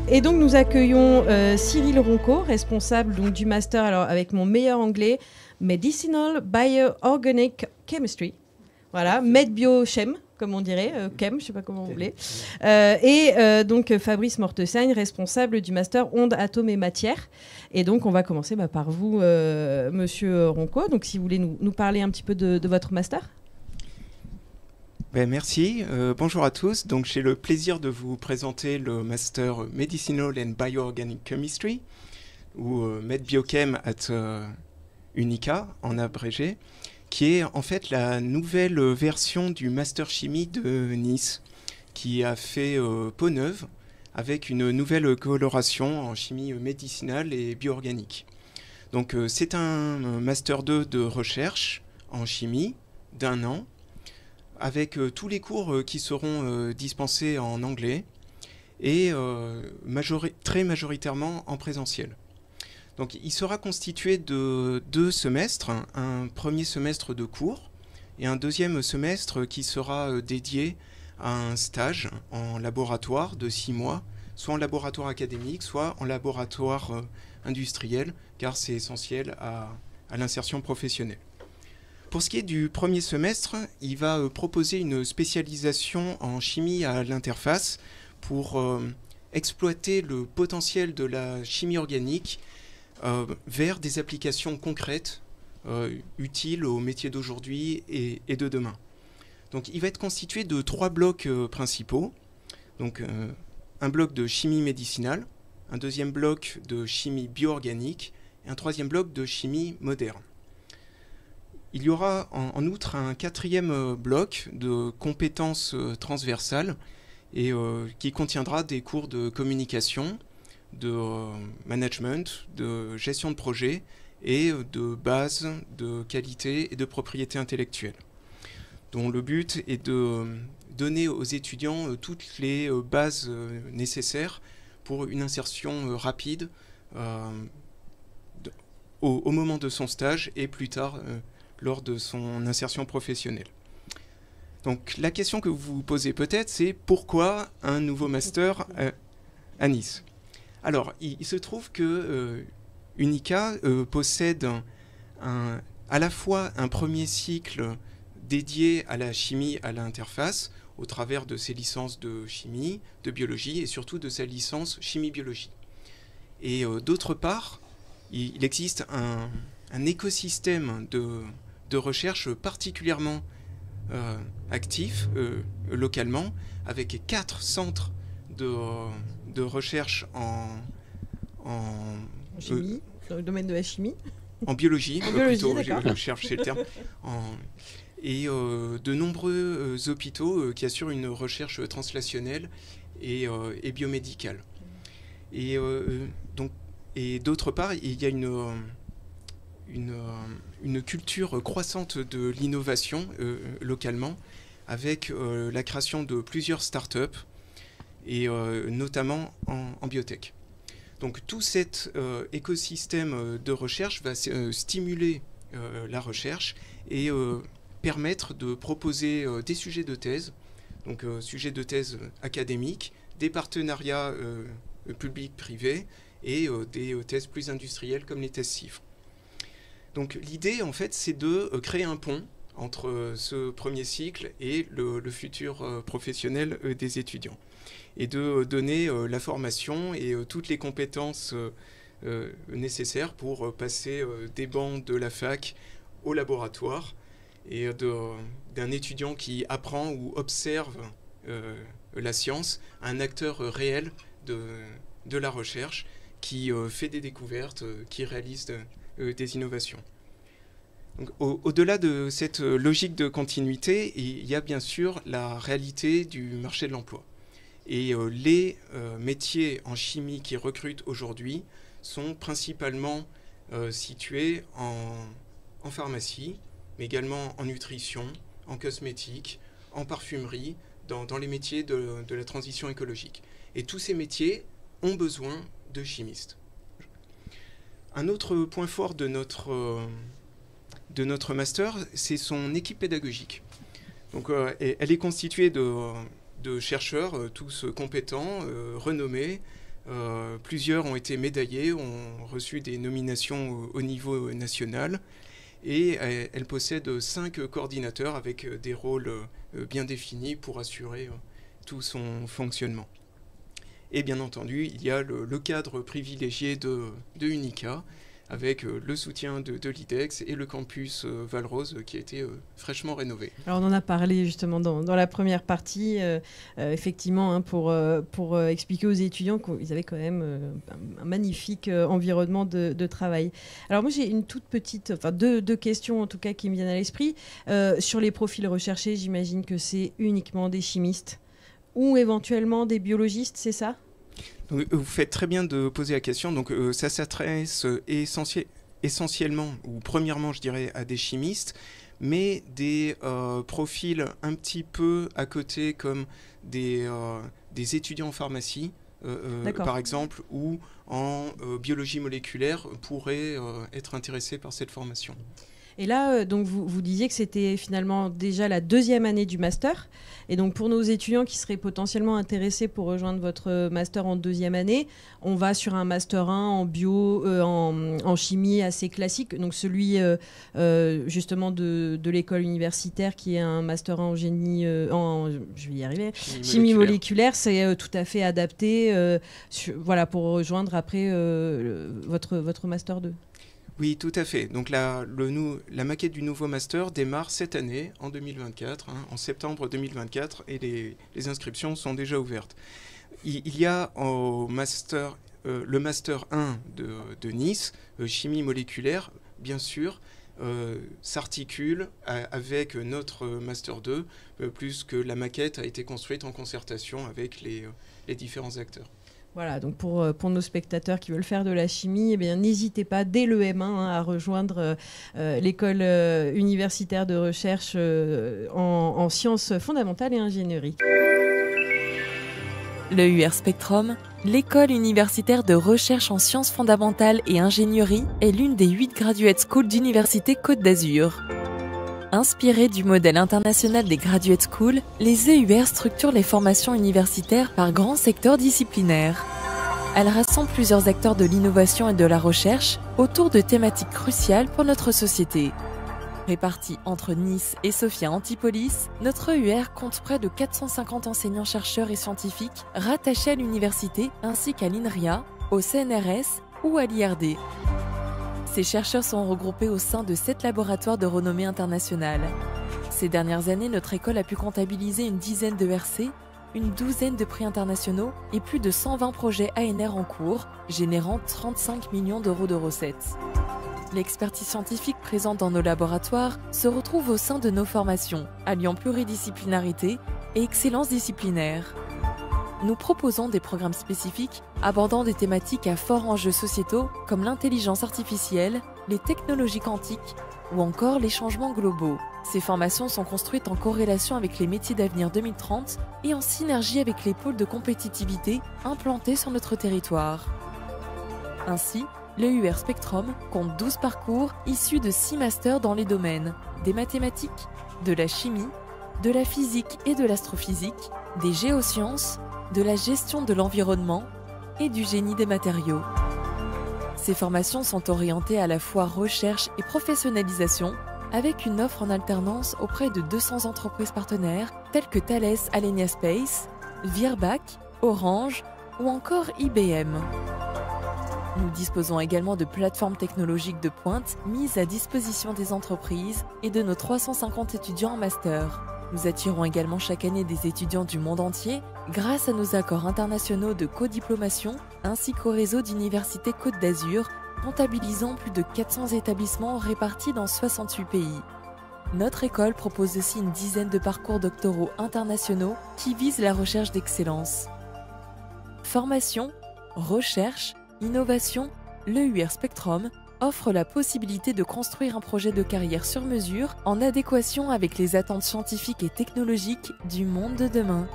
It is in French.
Et donc nous accueillons Cyril Ronco, responsable donc, du master, alors avec mon meilleur anglais, Medicinal Bioorganic Chemistry. Voilà, MedBioChem, comme on dirait, Chem, je ne sais pas comment vous voulez. Donc Fabrice Mortesaigne, responsable du master Ondes, Atomes et Matières. Et donc on va commencer par vous, monsieur Ronco. Donc si vous voulez nous parler un petit peu de votre master. Merci, bonjour à tous. Donc j'ai le plaisir de vous présenter le Master Medicinal and Bioorganic Chemistry, ou MedBiochem at UNICA en abrégé, qui est en fait la nouvelle version du Master Chimie de Nice, qui a fait peau neuve avec une nouvelle coloration en chimie médicinale et bioorganique. Donc c'est un Master 2 de recherche en chimie d'1 an, avec tous les cours qui seront dispensés en anglais et très majoritairement en présentiel. Donc il sera constitué de 2 semestres, un premier semestre de cours et un deuxième semestre qui sera dédié à un stage en laboratoire de 6 mois, soit en laboratoire académique, soit en laboratoire industriel, car c'est essentiel à l'insertion professionnelle. Pour ce qui est du premier semestre, il va proposer une spécialisation en chimie à l'interface pour exploiter le potentiel de la chimie organique vers des applications concrètes utiles aux métiers d'aujourd'hui et de demain. Donc, il va être constitué de 3 blocs principaux. Donc, un bloc de chimie médicinale, un deuxième bloc de chimie bioorganique et un troisième bloc de chimie moderne. Il y aura en outre un 4e bloc de compétences transversales et qui contiendra des cours de communication, de management, de gestion de projet et de base de qualité et de propriété intellectuelle, dont le but est de donner aux étudiants toutes les bases nécessaires pour une insertion rapide au moment de son stage et plus tard lors de son insertion professionnelle. Donc la question que vous vous posez peut-être, c'est pourquoi un nouveau master à Nice ? Alors, il se trouve que UNICA possède à la fois un premier cycle dédié à la chimie à l'interface, au travers de ses licences de chimie, de biologie et surtout de sa licence chimie-biologie. Et d'autre part, il existe un écosystème de recherche particulièrement actif localement, avec 4 centres de recherche en chimie, dans le domaine de la chimie. En biologie, plutôt, je cherchais le terme. Et de nombreux hôpitaux qui assurent une recherche translationnelle et biomédicale. Et d'autre part, il y a une culture croissante de l'innovation localement, avec la création de plusieurs startups, et notamment en biotech. Donc tout cet écosystème de recherche va stimuler la recherche et permettre de proposer des sujets de thèse, donc sujets de thèse académiques, des partenariats publics-privés et des thèses plus industrielles comme les thèses CIFRE. Donc l'idée, en fait, c'est de créer un pont entre ce premier cycle et le futur professionnel des étudiants, et de donner la formation et toutes les compétences nécessaires pour passer des bancs de la fac au laboratoire, et d'un étudiant qui apprend ou observe la science à un acteur réel de la recherche qui fait des découvertes, qui réalise des innovations. Donc, au-delà de cette logique de continuité, il y a bien sûr la réalité du marché de l'emploi. Et les métiers en chimie qui recrutent aujourd'hui sont principalement situés en pharmacie, mais également en nutrition, en cosmétique, en parfumerie, dans les métiers de la transition écologique. Et tous ces métiers ont besoin de chimistes. Un autre point fort de notre master, c'est son équipe pédagogique. Donc, elle est constituée de chercheurs, tous compétents, renommés, Plusieurs ont été médaillés, ont reçu des nominations au niveau national. Et elle possède 5 coordinateurs avec des rôles bien définis pour assurer tout son fonctionnement. Et bien entendu, il y a le cadre privilégié de Unica, avec le soutien de l'IDEX et le campus Valrose qui a été fraîchement rénové. Alors on en a parlé justement dans la première partie, effectivement, hein, pour expliquer aux étudiants qu'ils avaient quand même un magnifique environnement de travail. Alors moi j'ai une toute petite, enfin deux questions en tout cas qui me viennent à l'esprit. Sur les profils recherchés, j'imagine que c'est uniquement des chimistes ou éventuellement des biologistes, c'est ça ? Vous faites très bien de poser la question. Donc, ça s'adresse essentiellement, ou premièrement, je dirais, à des chimistes, mais des profils un petit peu à côté, comme des étudiants en pharmacie, par exemple, ou en biologie moléculaire, pourraient être intéressés par cette formation. Et là, donc vous disiez que c'était finalement déjà la 2e année du master. Et donc pour nos étudiants qui seraient potentiellement intéressés pour rejoindre votre master en 2e année, on va sur un master 1 en bio, en chimie assez classique. Donc celui justement de l'école universitaire qui est un master 1 en génie, je vais y arriver, chimie moléculaire, c'est tout à fait adapté voilà, pour rejoindre après votre master 2. Oui, tout à fait. Donc la maquette du nouveau master démarre cette année, en 2024, en septembre 2024, et les inscriptions sont déjà ouvertes. Il y a le master 1 de Nice, chimie moléculaire, bien sûr, s'articule avec notre master 2, plus que la maquette a été construite en concertation avec les différents acteurs. Voilà, donc pour nos spectateurs qui veulent faire de la chimie, eh bien, n'hésitez pas dès le M1 à rejoindre l'école universitaire de recherche en sciences fondamentales et ingénierie. Le UR Spectrum, l'école universitaire de recherche en sciences fondamentales et ingénierie, est l'une des 8 graduate schools d'Université Côte d'Azur. Inspirés du modèle international des graduate schools, les EUR structurent les formations universitaires par grands secteurs disciplinaires. Elles rassemblent plusieurs acteurs de l'innovation et de la recherche autour de thématiques cruciales pour notre société. Répartis entre Nice et Sophia Antipolis, notre EUR compte près de 450 enseignants-chercheurs et scientifiques rattachés à l'université ainsi qu'à l'INRIA, au CNRS ou à l'IRD. Ces chercheurs sont regroupés au sein de 7 laboratoires de renommée internationale. Ces dernières années, notre école a pu comptabiliser une dizaine de RC, une douzaine de prix internationaux et plus de 120 projets ANR en cours, générant 35 millions d'euros de recettes. L'expertise scientifique présente dans nos laboratoires se retrouve au sein de nos formations, alliant pluridisciplinarité et excellence disciplinaire. Nous proposons des programmes spécifiques abordant des thématiques à forts enjeux sociétaux comme l'intelligence artificielle, les technologies quantiques ou encore les changements globaux. Ces formations sont construites en corrélation avec les métiers d'avenir 2030 et en synergie avec les pôles de compétitivité implantés sur notre territoire. Ainsi, le UR Spectrum compte 12 parcours issus de 6 masters dans les domaines des mathématiques, de la chimie, de la physique et de l'astrophysique, des géosciences, de la gestion de l'environnement et du génie des matériaux. Ces formations sont orientées à la fois recherche et professionnalisation, avec une offre en alternance auprès de 200 entreprises partenaires telles que Thales Alenia Space, Virbac, Orange ou encore IBM. Nous disposons également de plateformes technologiques de pointe mises à disposition des entreprises et de nos 350 étudiants en master. Nous attirons également chaque année des étudiants du monde entier grâce à nos accords internationaux de codiplomation ainsi qu'au réseau d'universités Côte d'Azur, comptabilisant plus de 400 établissements répartis dans 68 pays. Notre école propose aussi une dizaine de parcours doctoraux internationaux qui visent la recherche d'excellence. Formation, recherche, innovation, le UR Spectrum offre la possibilité de construire un projet de carrière sur mesure en adéquation avec les attentes scientifiques et technologiques du monde de demain.